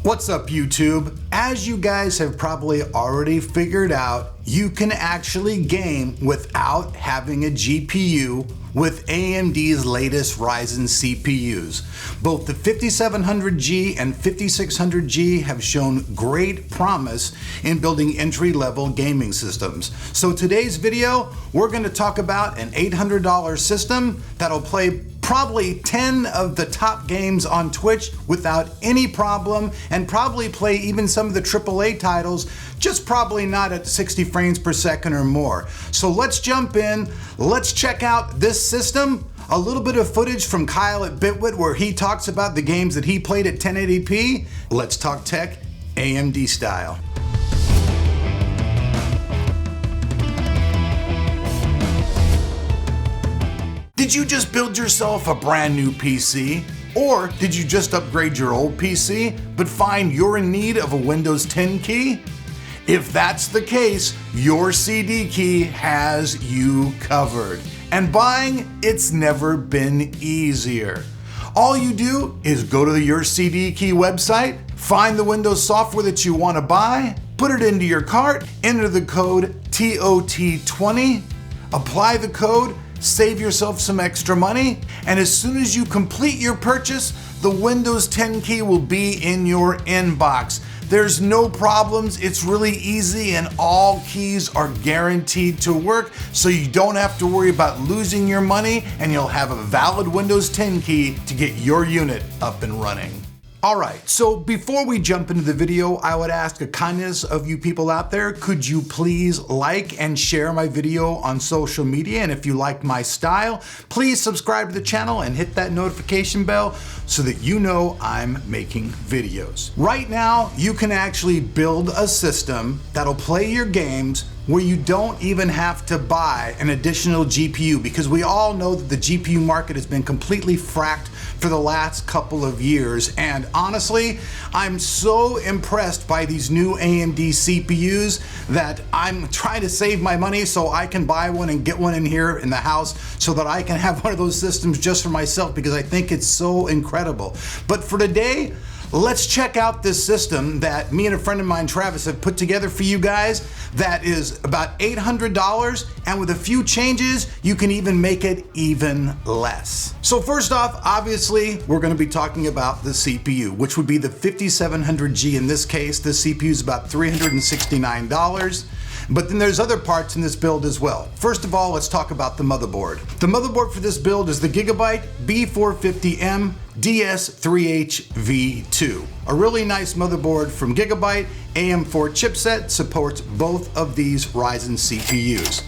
What's up, YouTube? As you guys have probably already figured out, you can actually game without having a GPU with AMD's latest Ryzen CPUs. Both the 5700G and 5600G have shown great promise in building entry-level gaming systems. So today's video, we're going to talk about an $800 system that'll play probably 10 of the top games on Twitch without any problem, and probably play even some of the AAA titles, just probably not at 60 frames per second or more. So let's jump in, let's check out this system. A little bit of footage from Kyle at BITWIT where he talks about the games that he played at 1080p. Let's talk tech, AMD style. Did you just build yourself a brand new PC? Or did you just upgrade your old PC, but find you're in need of a Windows 10 key? If that's the case, your CD key has you covered. And buying, it's never been easier. All you do is go to your CD key website, find the Windows software that you want to buy, put it into your cart, enter the code TOT20, apply the code, save yourself some extra money, and as soon as you complete your purchase, the Windows 10 key will be in your inbox. There's no problems, it's really easy, and all keys are guaranteed to work, so you don't have to worry about losing your money, and you'll have a valid Windows 10 key to get your unit up and running. Alright, so before we jump into the video, I would ask a kindness of you people out there. Could you please like and share my video on social media? And if you like my style, please subscribe to the channel and hit that notification bell so that you know I'm making videos. Right now, you can actually build a system that'll play your games where you don't even have to buy an additional GPU, because we all know that the GPU market has been completely fracked for the last couple of years. And honestly, I'm so impressed by these new AMD CPUs that I'm trying to save my money so I can buy one and get one in here in the house so that I can have one of those systems just for myself, because I think it's so incredible. But for today, let's check out this system that me and a friend of mine, Travis, have put together for you guys that is about $800, and with a few changes, you can even make it even less. So first off, obviously, we're gonna be talking about the CPU, which would be the 5700G in this case. The CPU is about $369. But then there's other parts in this build as well. First of all, let's talk about the motherboard. The motherboard for this build is the Gigabyte B450M DS3HV2. A really nice motherboard from Gigabyte. AM4 chipset, supports both of these Ryzen CPUs.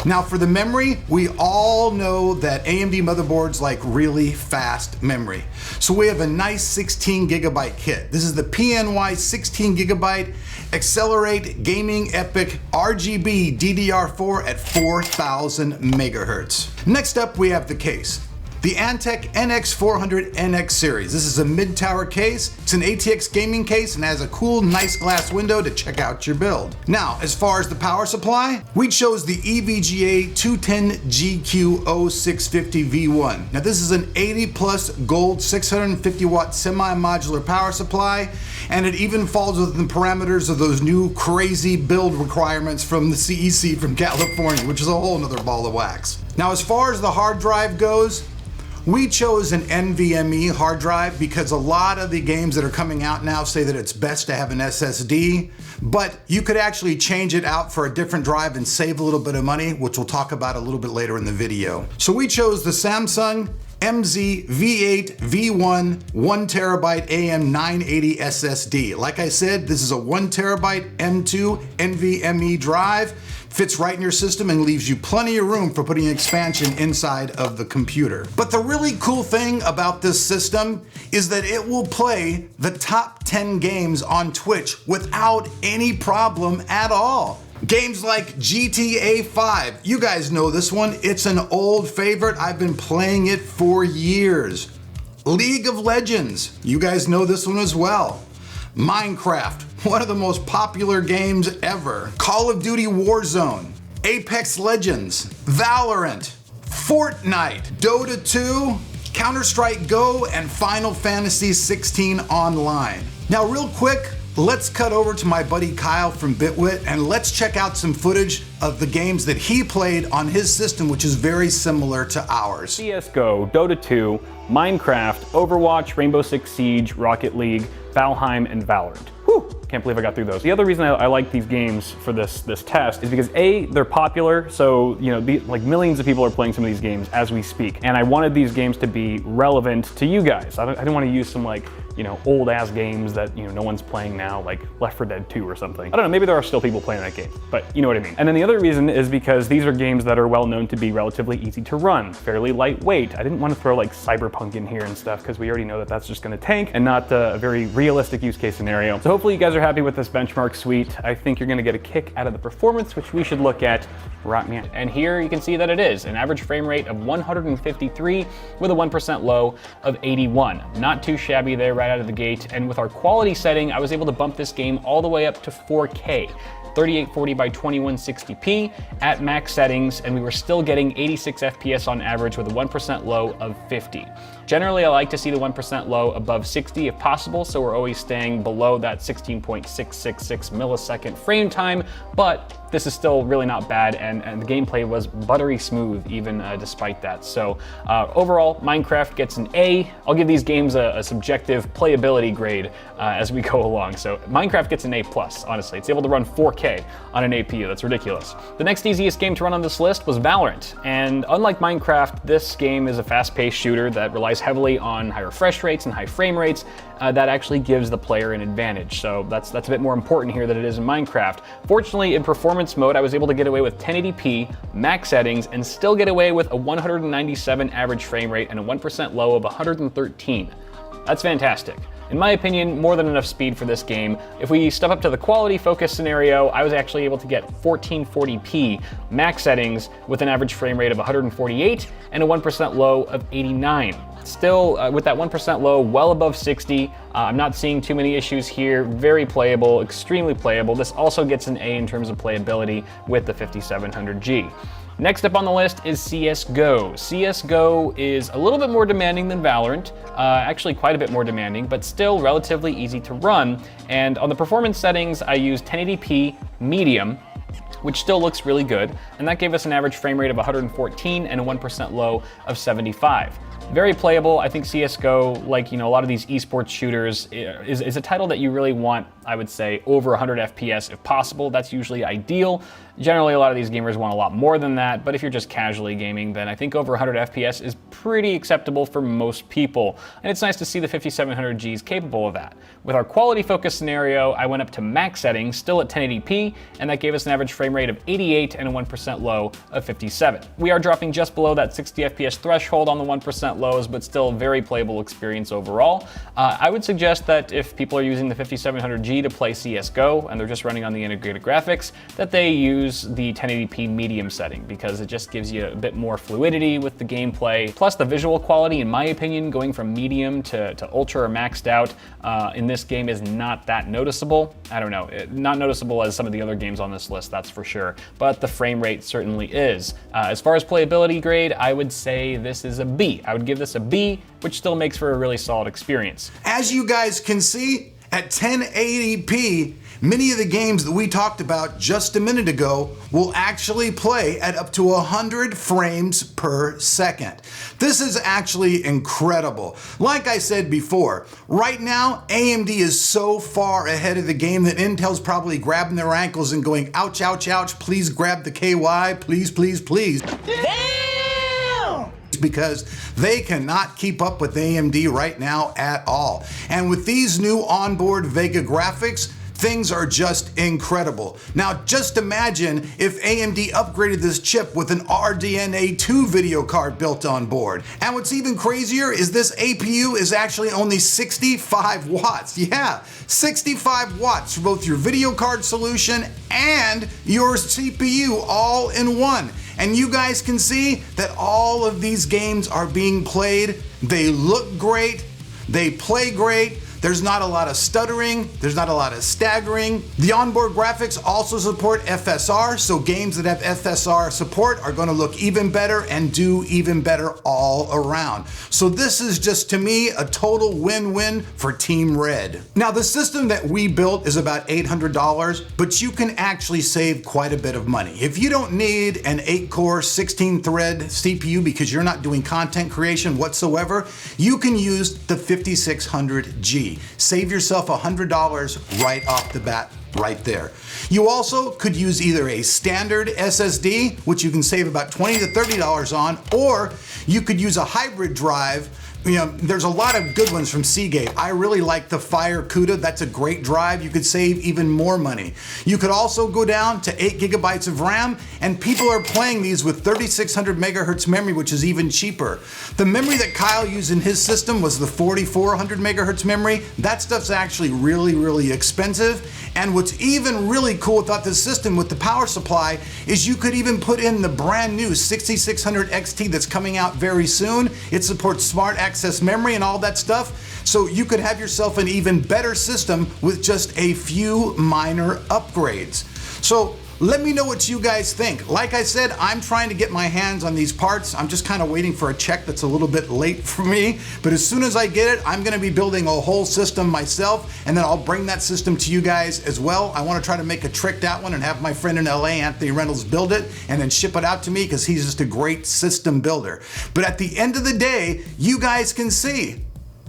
Now for the memory, we all know that AMD motherboards like really fast memory. So we have a nice 16 gigabyte kit. This is the PNY 16 gigabyte Accelerate Gaming Epic RGB DDR4 at 4000 megahertz. Next up, we have the case. The Antec NX400NX series. This is a mid-tower case. It's an ATX gaming case and has a cool, nice glass window to check out your build. Now, as far as the power supply, we chose the EVGA 210GQ0650V1. Now, this is an 80+ gold 650 watt semi-modular power supply, and it even falls within the parameters of those new crazy build requirements from the CEC from California, which is a whole nother ball of wax. Now, as far as the hard drive goes, we chose an NVMe hard drive because a lot of the games that are coming out now say that it's best to have an SSD, but you could actually change it out for a different drive and save a little bit of money, which we'll talk about a little bit later in the video. So we chose the Samsung MZ V8 V1 1TB AM980 SSD. Like I said, this is a 1TB M2 NVMe drive. Fits right in your system and leaves you plenty of room for putting expansion inside of the computer. But the really cool thing about this system is that it will play the top 10 games on Twitch without any problem at all. Games like GTA 5, you guys know this one, it's an old favorite, I've been playing it for years. League of Legends, you guys know this one as well. Minecraft, one of the most popular games ever. Call of Duty Warzone, Apex Legends, Valorant, Fortnite, Dota 2, Counter-Strike Go, and Final Fantasy 16 Online. Now real quick, let's cut over to my buddy Kyle from BITWIT and let's check out some footage of the games that he played on his system, which is very similar to ours. CSGO, Dota 2, Minecraft, Overwatch, Rainbow Six Siege, Rocket League, Valheim, and Valorant. Whew, can't believe I got through those. The other reason I like these games for this test is because A, they're popular, so like millions of people are playing some of these games as we speak, and I wanted these games to be relevant to you guys. I didn't want to use some old ass games that no one's playing now, like Left 4 Dead 2 or something. I don't know, maybe there are still people playing that game, but you know what I mean. And then the other reason is because these are games that are well known to be relatively easy to run, fairly lightweight. I didn't want to throw like Cyberpunk in here and stuff because we already know that that's just going to tank and not a very realistic use case scenario. So hopefully you guys are happy with this benchmark suite. I think you're going to get a kick out of the performance, which we should look at right now. And here you can see that it is an average frame rate of 153 with a 1% low of 81. Not too shabby there right out of the gate. And with our quality setting, I was able to bump this game all the way up to 4K. 3840 by 2160p at max settings, and we were still getting 86 FPS on average with a 1% low of 50. Generally, I like to see the 1% low above 60 if possible, so we're always staying below that 16.666 millisecond frame time, but this is still really not bad, and the gameplay was buttery smooth even despite that. So overall, Minecraft gets an A. I'll give these games a subjective playability grade as we go along. So Minecraft gets an A+, honestly. It's able to run 4K on an APU. That's ridiculous. The next easiest game to run on this list was Valorant, and unlike Minecraft, this game is a fast-paced shooter that relies heavily on high refresh rates and high frame rates. That actually gives the player an advantage. So that's a bit more important here than it is in Minecraft. Fortunately, in performance mode, I was able to get away with 1080p, max settings, and still get away with a 197 average frame rate and a 1% low of 113. That's fantastic. In my opinion, more than enough speed for this game. If we step up to the quality focus scenario, I was actually able to get 1440p max settings with an average frame rate of 148 and a 1% low of 89. Still, with that 1% low, well above 60. I'm not seeing too many issues here. Very playable, extremely playable. This also gets an A in terms of playability with the 5700G. Next up on the list is CSGO. CSGO is a little bit more demanding than Valorant, actually quite a bit more demanding, but still relatively easy to run. And on the performance settings, I used 1080p medium, which still looks really good, and that gave us an average frame rate of 114 and a 1% low of 75. Very playable. I think CSGO, like a lot of these esports shooters, is a title that you really want, I would say, over 100 FPS if possible. That's usually ideal. Generally, a lot of these gamers want a lot more than that, but if you're just casually gaming, then I think over 100 FPS is pretty acceptable for most people. And it's nice to see the 5700G is capable of that. With our quality focus scenario, I went up to max settings, still at 1080p, and that gave us an average frame rate of 88 and a 1% low of 57. We are dropping just below that 60 FPS threshold on the 1% lows, but still very playable experience overall. I would suggest that if people are using the 5700G to play CSGO and they're just running on the integrated graphics, that they use the 1080p medium setting because it just gives you a bit more fluidity with the gameplay. Plus the visual quality, in my opinion, going from medium to ultra or maxed out in this game is not that noticeable. I don't know, not noticeable as some of the other games on this list, that's for sure, but the frame rate certainly is. As far as playability grade, I would say this is a B. I would give this a B, which still makes for a really solid experience. As you guys can see, at 1080p, many of the games that we talked about just a minute ago will actually play at up to 100 frames per second. This is actually incredible. Like I said before, right now, AMD is so far ahead of the game that Intel's probably grabbing their ankles and going, ouch, ouch, ouch, please grab the KY, please, please, please. Damn! Because they cannot keep up with AMD right now at all. And with these new onboard Vega graphics, things are just incredible. Now just imagine if AMD upgraded this chip with an RDNA 2 video card built on board. And what's even crazier is this APU is actually only 65 watts. Yeah, 65 watts for both your video card solution and your CPU all in one. And you guys can see that all of these games are being played. They look great, they play great. There's not a lot of stuttering. There's not a lot of staggering. The onboard graphics also support FSR, so games that have FSR support are going to look even better and do even better all around. So this is just, to me, a total win-win for Team Red. Now, the system that we built is about $800, but you can actually save quite a bit of money. If you don't need an 8-core, 16-thread CPU because you're not doing content creation whatsoever, you can use the 5600G. Save yourself $100 right off the bat. Right there. You also could use either a standard SSD, which you can save about $20 to $30 on, or you could use a hybrid drive. You know, there's a lot of good ones from Seagate. I really like the Fire CUDA. That's a great drive. You could save even more money. You could also go down to 8 gigabytes of RAM, and people are playing these with 3600 megahertz memory, which is even cheaper. The memory that Kyle used in his system was the 4400 megahertz memory. That stuff's actually really, really expensive. And what's even really cool about this system with the power supply is you could even put in the brand new 6600 XT that's coming out very soon. It supports smart access memory and all that stuff. So you could have yourself an even better system with just a few minor upgrades. So let me know what you guys think. Like I said, I'm trying to get my hands on these parts. I'm just kind of waiting for a check that's a little bit late for me. But as soon as I get it, I'm gonna be building a whole system myself, and then I'll bring that system to you guys as well. I wanna try to make a tricked out one and have my friend in LA, Anthony Reynolds, build it and then ship it out to me because he's just a great system builder. But at the end of the day, you guys can see,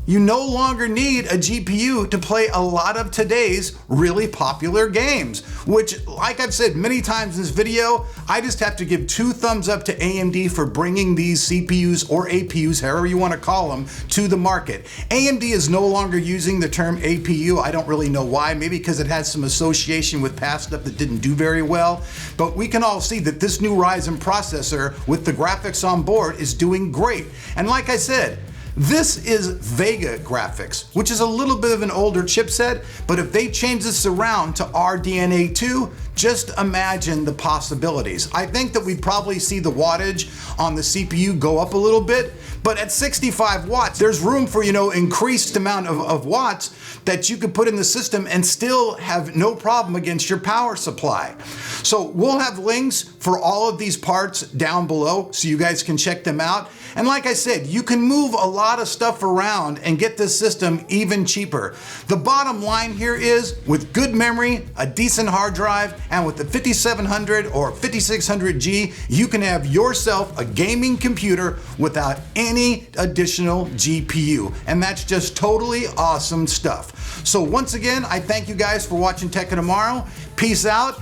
you no longer need a GPU to play a lot of today's really popular games, which, like I've said many times in this video, I just have to give 2 thumbs up to AMD for bringing these CPUs or APUs, however you want to call them, to the market. AMD is no longer using the term APU. I don't really know why, maybe because it has some association with past stuff that didn't do very well, but we can all see that this new Ryzen processor with the graphics on board is doing great. And like I said, this is Vega graphics, which is a little bit of an older chipset, but if they change this around to RDNA 2, just imagine the possibilities. I think that we'd probably see the wattage on the CPU go up a little bit, but at 65 watts, there's room for, you know, increased amount of watts that you could put in the system and still have no problem against your power supply. So we'll have links for all of these parts down below so you guys can check them out. And like I said, you can move a lot of stuff around and get this system even cheaper. The bottom line here is, with good memory, a decent hard drive, and with the 5700 or 5600G, you can have yourself a gaming computer without any additional GPU. And that's just totally awesome stuff. So once again, I thank you guys for watching Tech of Tomorrow. Peace out.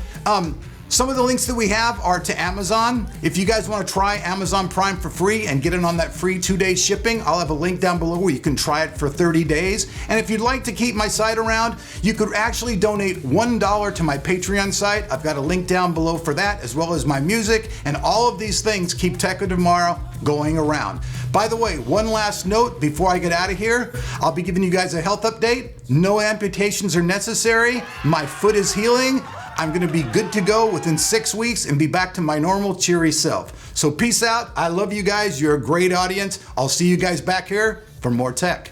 Some of the links that we have are to Amazon. If you guys want to try Amazon Prime for free and get it on that free 2-day shipping, I'll have a link down below where you can try it for 30 days. And if you'd like to keep my site around, you could actually donate $1 to my Patreon site. I've got a link down below for that, as well as my music, and all of these things keep Tech of Tomorrow going around. By the way, one last note before I get out of here, I'll be giving you guys a health update. No amputations are necessary. My foot is healing. I'm gonna be good to go within 6 weeks and be back to my normal cheery self. So peace out. I love you guys. You're a great audience. I'll see you guys back here for more tech.